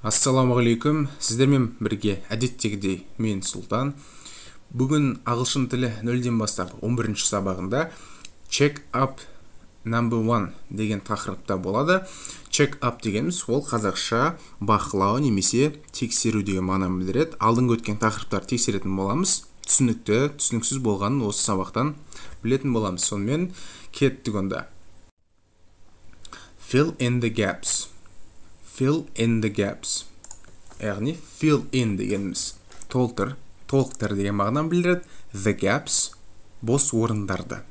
Ассалаумағалейкум, сіздермен бірге әдеттегідей мен Сұлтан. Бүгін ағылшын тілі 0-ден бастап 11-ші сабағында check up number 1 деген тақырыпта болады. Check up дегеніміз ол қазақша бақылау немесе тексеру деген мағынаны білдіреді. Алдыңғы өткен тақырыптар тексеретін боламыз. Түсінікті, түсініксіз болғанын осы сабақтан білетін боламыз. Сонымен кеттік онда. Fill in the gaps. Fill in the gaps. Яғни fill in дегеніміз толтыр деген мағынаны білдіреді. The gaps бос орындарды.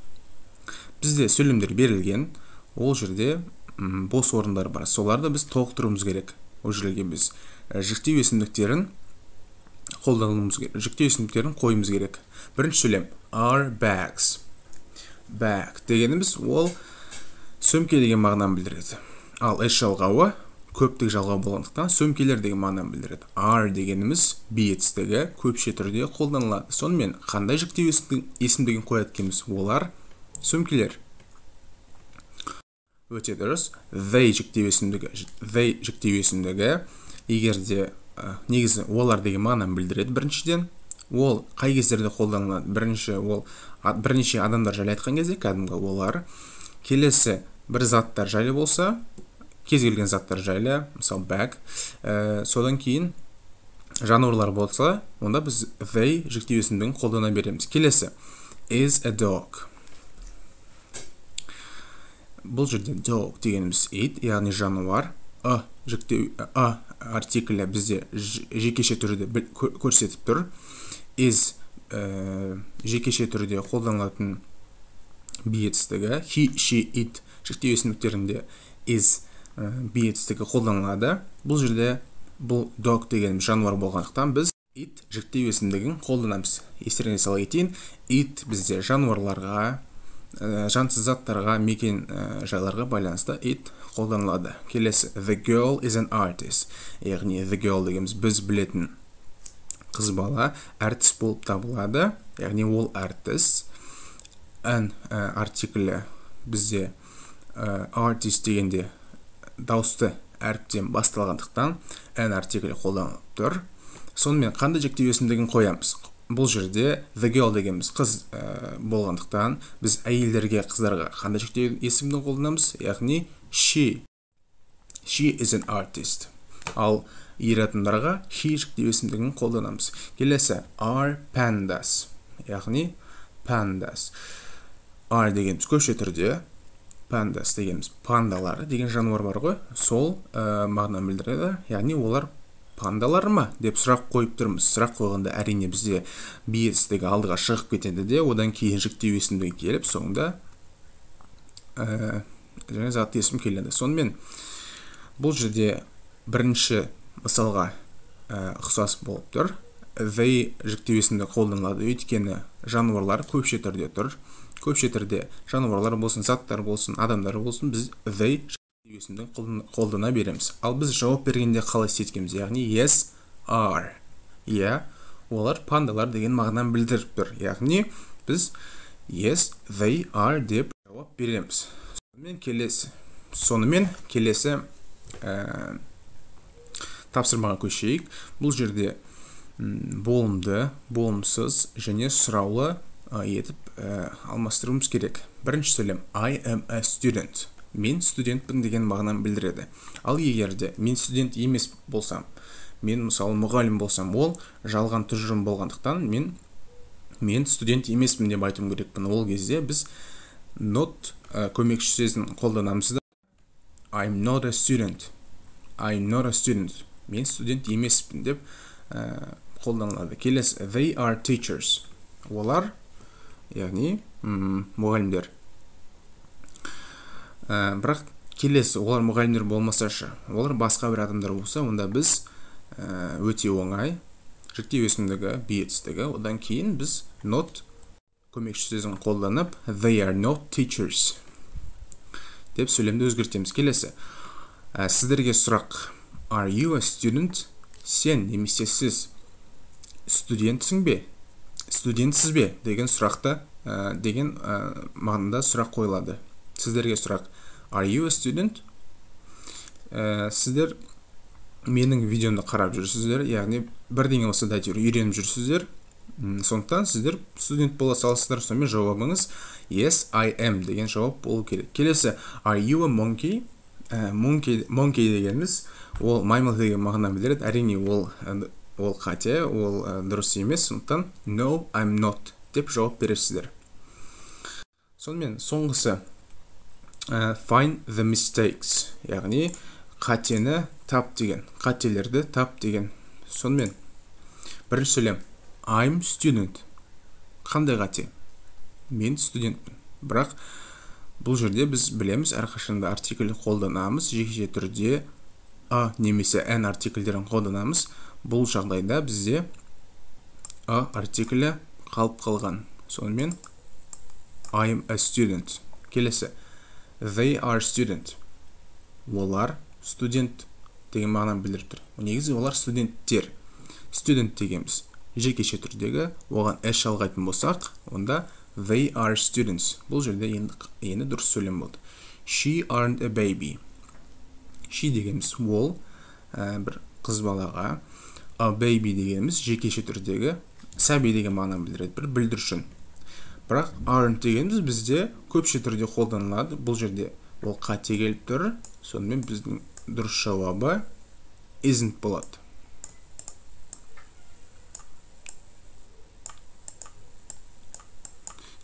Бізде сөйлемдер берілген, ол жерде бос орындар бар. Соларды біз толықтыруымыз керек. Ол жерге біз жіктеу есімдіктерін қолдануымыз керек. Жіктеу есімдіктерін қойымыз керек. Бірінші сөйлем our bags. Bag дегеніміз ол сөмке деген мағынаны білдіреді. Ал эш жалғауы көптік жалғау болғандықтан сөмкелер деген мағынаны білдіреді. Are дегеніміз be етістігі көпше түрде қолданылады. Сонымен қандай жіктеу есімдігін қояды екенбіз? Олар сөмкелер. Өте дұрыс. They жіктеу есімдігі егерде негізі олар деген мағынаны білдіреді. Біріншіден ол қай кездерде қолданылады? Бірнеше адамдар жайлы айтқан кезде кәдімгі олар. Келесі бір заттар жайлы болса, кез келген заттар жайлы, мысалы bag. Содан кейін жануарлар болса, онда біз they жіктеу есімдігін қолдана береміз. Келесі is a dog. Бұл жерде dog дегеніміз ит, яғни жануар. Артиклі бізде жекеше түрде көрсетіп тұр. Is жекеше түрде қолданылатын be етістігі. He, she, it жіктеу есімдіктерінде is be етістігі қолданылады. Бұл жерде бұл dog деген жануар болғандықтан біз it жіктеу есімдігін қолданамыз. Естеріңізге сала кетейін, it бізде жануарларға, жансыз заттарға, мекен жайларға байланысты it қолданылады. Келесі the girl is an artist. Яғни the girl дегеніміз біз білетін қыз бала әртіс болып табылады. Яғни ол әртіс. An артиклі бізде artist дегенде дауысты әріптен басталғандықтан an артиклі қолданылып тұр. Сонымен қандай жіктеу есімдігін қоямыз? Бұл жерде the girl дегеніміз қыз болғандықтан біз әйелдерге, қыздарға қандай жіктеу есімдігін қолданамыз? Яғни she is an artist. Ал ер адамдарға he жіктеу есімдігін қолданамыз. Келесі are pandas. Яғни pandas. Are дегеніміз көпше түрде, pandas дегеніміз пандалар деген жануар бар ғой, сол мағынаны білдіреді. Яғни олар пандалар ма деп сұрақ қойып тұрмыз. Сұрақ қойғанда әрине бізде be етістігі алдыға шығып кетеді де, одан кейін жіктеу есімдігі келіп, соңында және зат есім келеді. Сонымен бұл жерде бірінші мысалға ұқсас болып тұр. They жіктеу есімдігі қолданылады, өйткені жануарлар көпше түрде тұр. Көпше түрде жануарлар болсын, заттар болсын, адамдар болсын, біз they жіктеу есімдігін қолдана береміз. Ал біз жауап бергенде қалай істеткенбіз? Яғни yes, are. Олар пандалар деген мағынаны білдіріп тұр. Яғни біз yes, they are деп жауап береміз. Сонымен келесі тапсырмаға көшейік. Бұл жерде болымды, болымсыз және сұраулы етіп алмастыруымыз керек. Бірінші сөйлем I am a student. Мен студентпін деген мағынаны білдіреді. Ал егерде мен студент емес болсам, мен мысалы мұғалім болсам, ол жалған тұжырым болғандықтан мен студент емеспін деп айтуым керекпін. Ол кезде біз not көмекші сөзін қолданамыз да. I'm not a student. Мен студент емеспін деп қолданылады. Келесі they are teachers. Олар яғни мұғалімдер. Бірақ келесі олар мұғалімдер болмасашы, олар басқа бір адамдар болса, онда біз өте оңай жіктеу есімдігі be етістігі, одан кейін біз not көмекші сөзін қолданып they are not teachers деп сөйлемді өзгертеміз. Келесі сіздерге сұрақ are you a student? Сен немесе сіз студентсің бе? Студентсіз бе? Деген сұрақта деген мағынада сұрақ қойылады. Сіздерге сұрақ are you a student? Сіздер менің видеомды қарап жүрсіздер, яғни бірдеңе болса да әйтеуір үйреніп жүрсіздер. Сондықтан сіздер студент бола саласыздар. Сонымен жауабыңыз yes, I am деген жауап болу керек. Келесі, are you a monkey? Monkey дегеніміз ол маймыл деген мағынаны білдіреді. Әрине ол қате, ол дұрыс емес. Сондықтан no, I'm not деп жауап бересіздер. Сонымен соңғысы find the mistakes, яғни қатені тап деген, қателерді тап деген. Сонымен бірінші сөйлем I'm student. Қандай қате? Мен студентпін. Бірақ бұл жерде біз білеміз, әрқашанда артикль қолданамыз, жеке түрде a немесе n артикльдерін қолданамыз. Бұл жағдайда бізде a артиклі қалып қалған. Сонымен I'm a student. Келесі, they are student. Олар студент деген мағынаны білдіріп тұр. Негізі олар студенттер. Student дегеніміз жекеше түрдегі, оған s жалғайтын болсақ, онда they are students. Бұл жерде енді дұрыс сөйлем болды. She aren't a baby. She дегеніміз ол бір қыз балаға, a baby дегеніміз жекеше түрдегі сәби деген мағынаны білдіреді, бір бүлдіршін. Бірақ aren't дегеніміз бізде көпше түрде қолданылады. Бұл жерде ол қате келіп тұр. Сонымен біздің дұрыс жауабы isn't болады.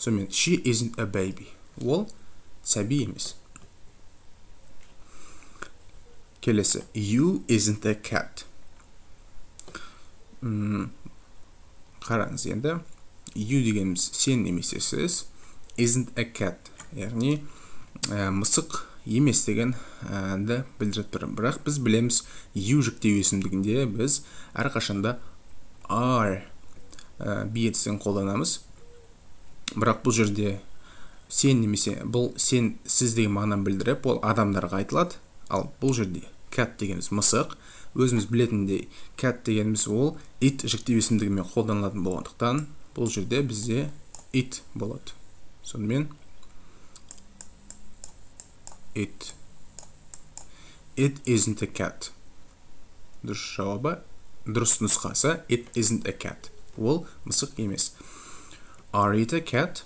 Сонымен she isn't a baby. Ол сәби емес. Келесі, you isn't a cat. Қараңыз енді. You дегеніміз сен немесе сіз. Isn't a cat. Яғни мысық емес деген білдіріп тұр. Бірақ біз білеміз, you жүктеу есімдігінде біз әрқашанда are бетсін қолданамыз. Бірақ бұл жерде сен немесе бұл сен сіз деген мағынаны білдіріп, ол адамдарға айтылады. Ал бұл жерде cat дегеніміз мысық. Өзіміз білетіндей cat дегеніміз ол it жүктеу есімдігімен қолданылатын болғандықтан, бұл жерде бізде it болады. Сонымен it isn't a cat. Дұрыс жауабы, дұрыс нұсқасы it isn't a cat. Ол мысық емес. Are it a cat?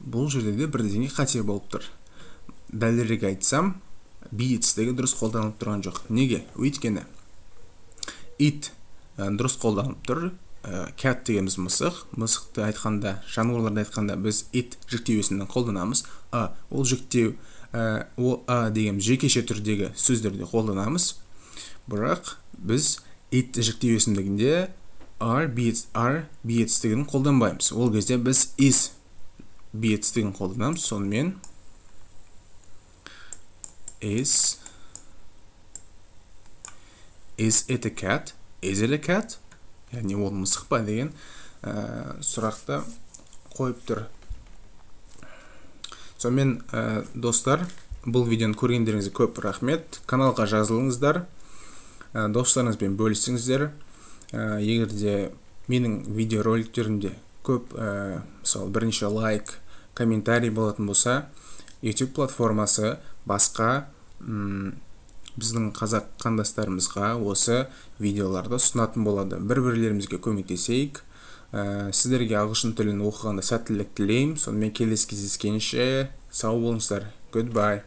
Бұл жерде де бірдеңе қате болып тұр. Дәлірек айтсам, be деген дұрыс қолданылып тұрған жоқ. Неге? Өйткені it дұрыс қолданылып тұр. Cat дегеніміз мысық. Мысықты айтқанда, жануарларды айтқанда біз it жүктеу есімдігін қолданамыз. Ол жүктеу деген жекеше түрдегі сөздерде қолданамыз. Бірақ біз it жүктеу есімдігінде are деген қолданбаймыз. Ол кезде біз is деген қолданамыз. Сонымен is it a cat? Is it a cat? Яғни ол мысық па деген сұрақты қойып тұр. Сонымен достар, бұл видеоны көргендеріңізге көп рахмет. Каналға жазылыңыздар, достарыңызбен бөлісіңіздер. Егер де менің видеороликтерімде көп мысалы бірнеше лайк, комментарий болатын болса, YouTube платформасы басқа біздің қазақ қандастарымызға осы видеоларды ұсынатын болады. Бір-бірлерімізге көмектесейік. Сіздерге ағылшын тілін оқығанда сәттілік тілеймін. Сонымен келесі кездескенше сау болыңыздар. Goodbye.